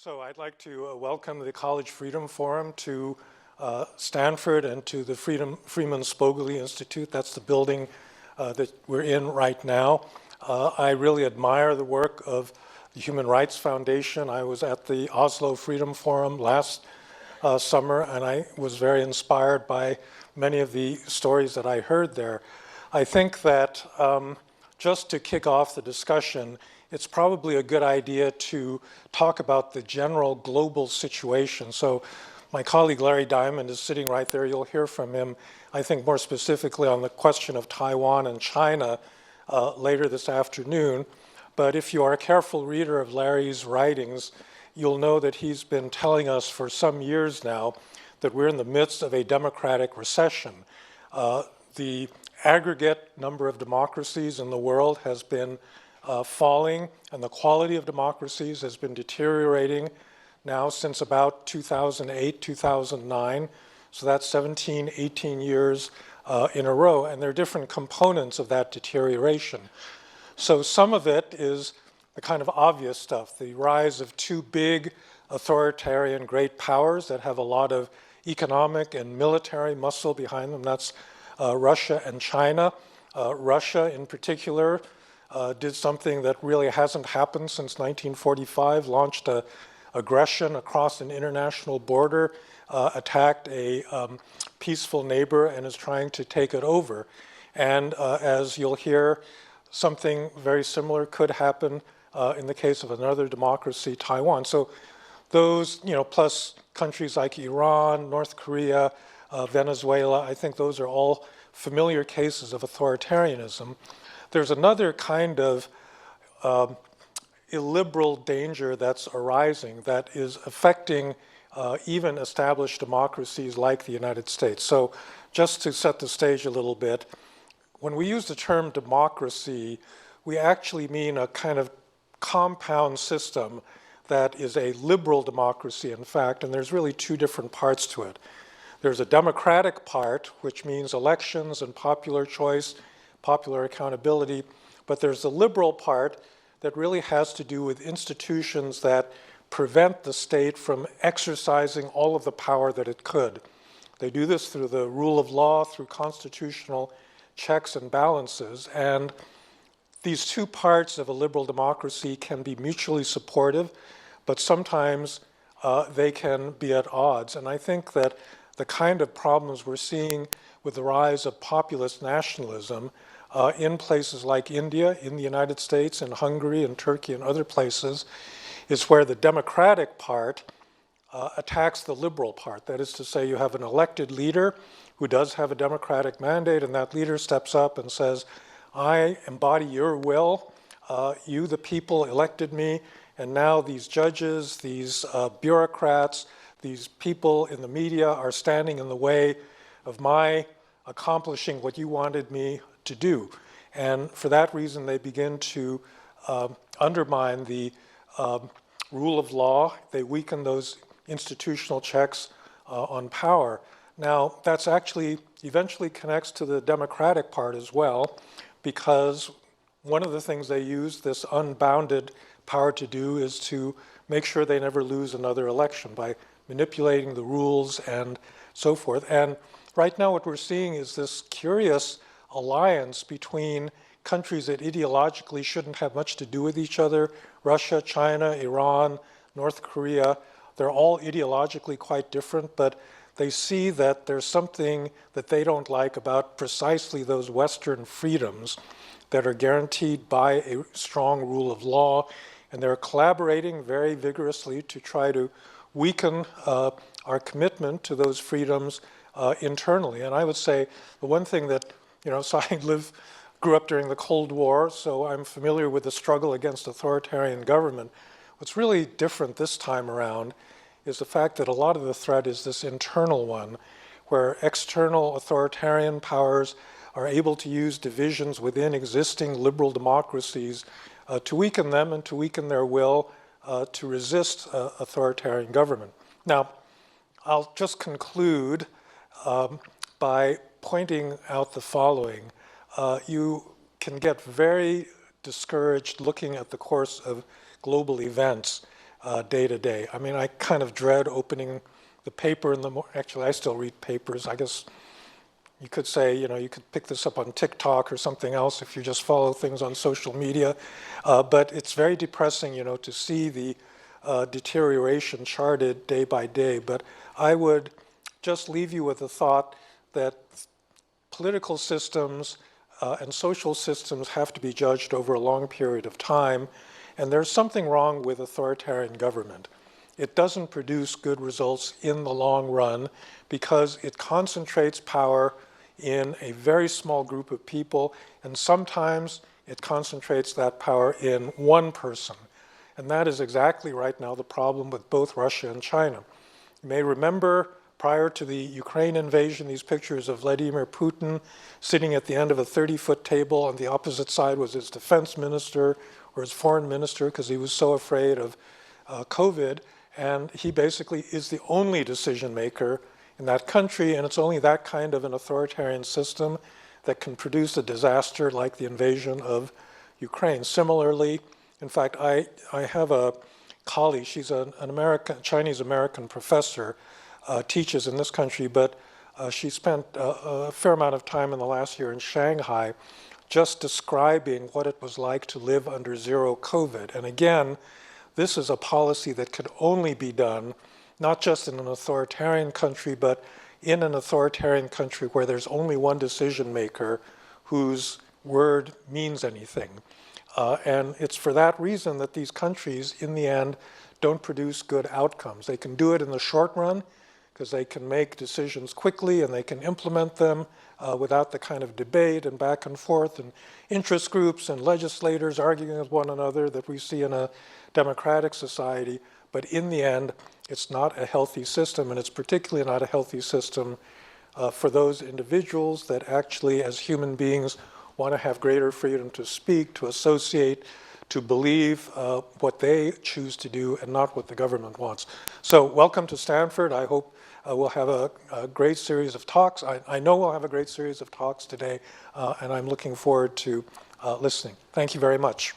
So I'd like to welcome the College Freedom Forum to Stanford and to the Freeman Spogli Institute. That's the building that we're in right now. I really admire the work of the Human Rights Foundation. I was at the Oslo Freedom Forum last summer, and I was very inspired by many of the stories that I heard there. I think that just to kick off the discussion, it's probably a good idea to talk about the general global situation. So my colleague Larry Diamond is sitting right there. You'll hear from him, I think, more specifically on the question of Taiwan and China later this afternoon. But if you are a careful reader of Larry's writings, you'll know that he's been telling us for some years now that we're in the midst of a democratic recession. The aggregate number of democracies in the world has been falling, and the quality of democracies has been deteriorating now since about 2008, 2009. So that's 17, 18 years in a row, and there are different components of that deterioration. So some of it is the kind of obvious stuff, the rise of two big authoritarian great powers that have a lot of economic and military muscle behind them. That's Russia and China. Russia in particular did something that really hasn't happened since 1945, launched an aggression across an international border, attacked a peaceful neighbor, and is trying to take it over. And as you'll hear, something very similar could happen in the case of another democracy, Taiwan. So those, plus countries like Iran, North Korea, Venezuela, I think those are all familiar cases of authoritarianism. There's another kind of illiberal danger that's arising that is affecting even established democracies like the United States. So just to set the stage a little bit, when we use the term democracy, we actually mean a kind of compound system that is a liberal democracy, in fact, and there's really two different parts to it. There's a democratic part, which means elections and popular choice, popular accountability, but there's the liberal part that really has to do with institutions that prevent the state from exercising all of the power that it could. They do this through the rule of law, through constitutional checks and balances, and these two parts of a liberal democracy can be mutually supportive, but sometimes they can be at odds. And I think that the kind of problems we're seeing with the rise of populist nationalism in places like India, in the United States, in Hungary, and Turkey, and other places, is where the democratic part attacks the liberal part. That is to say, you have an elected leader who does have a democratic mandate, and that leader steps up and says, I embody your will, you the people elected me, and now these judges, these bureaucrats, these people in the media are standing in the way of my accomplishing what you wanted me to do. And for that reason, they begin to undermine the rule of law. They weaken those institutional checks on power. Now, that's actually eventually connects to the democratic part as well, because one of the things they use this unbounded power to do is to make sure they never lose another election by manipulating the rules and so forth. And right now what we're seeing is this curious alliance between countries that ideologically shouldn't have much to do with each other, Russia, China, Iran, North Korea. They're all ideologically quite different, but they see that there's something that they don't like about precisely those Western freedoms that are guaranteed by a strong rule of law, and they're collaborating very vigorously to try to weaken our commitment to those freedoms internally. And I would say the one thing that, so I grew up during the Cold War, so I'm familiar with the struggle against authoritarian government. What's really different this time around is the fact that a lot of the threat is this internal one, where external authoritarian powers are able to use divisions within existing liberal democracies to weaken them and to weaken their will to resist authoritarian government. Now, I'll just conclude by pointing out the following. You can get very discouraged looking at the course of global events day to day. I mean, I kind of dread opening the paper in the morning. Actually, I still read papers. I guess you could say, you could pick this up on TikTok or something else if you just follow things on social media. But it's very depressing, to see the deterioration charted day by day. But I would just leave you with the thought that political systems and social systems have to be judged over a long period of time. And there's something wrong with authoritarian government. It doesn't produce good results in the long run because it concentrates power in a very small group of people, and sometimes it concentrates that power in one person. And that is exactly right now the problem with both Russia and China. You may remember prior to the Ukraine invasion, these pictures of Vladimir Putin sitting at the end of a 30-foot table. On the opposite side was his defense minister or his foreign minister because he was so afraid of COVID. And he basically is the only decision maker in that country, and it's only that kind of an authoritarian system that can produce a disaster like the invasion of Ukraine. Similarly, in fact, I have a colleague, she's an Chinese-American professor, teaches in this country, but she spent a fair amount of time in the last year in Shanghai just describing what it was like to live under zero COVID. And again, this is a policy that could only be done not just in an authoritarian country, but in an authoritarian country where there's only one decision maker whose word means anything. And it's for that reason that these countries, in the end, don't produce good outcomes. They can do it in the short run because they can make decisions quickly and they can implement them without the kind of debate and back and forth and interest groups and legislators arguing with one another that we see in a democratic society. But in the end, it's not a healthy system, and it's particularly not a healthy system for those individuals that actually, as human beings, want to have greater freedom to speak, to associate, to believe what they choose to do and not what the government wants. So welcome to Stanford. I hope we'll have a great series of talks. I know we'll have a great series of talks today, and I'm looking forward to listening. Thank you very much.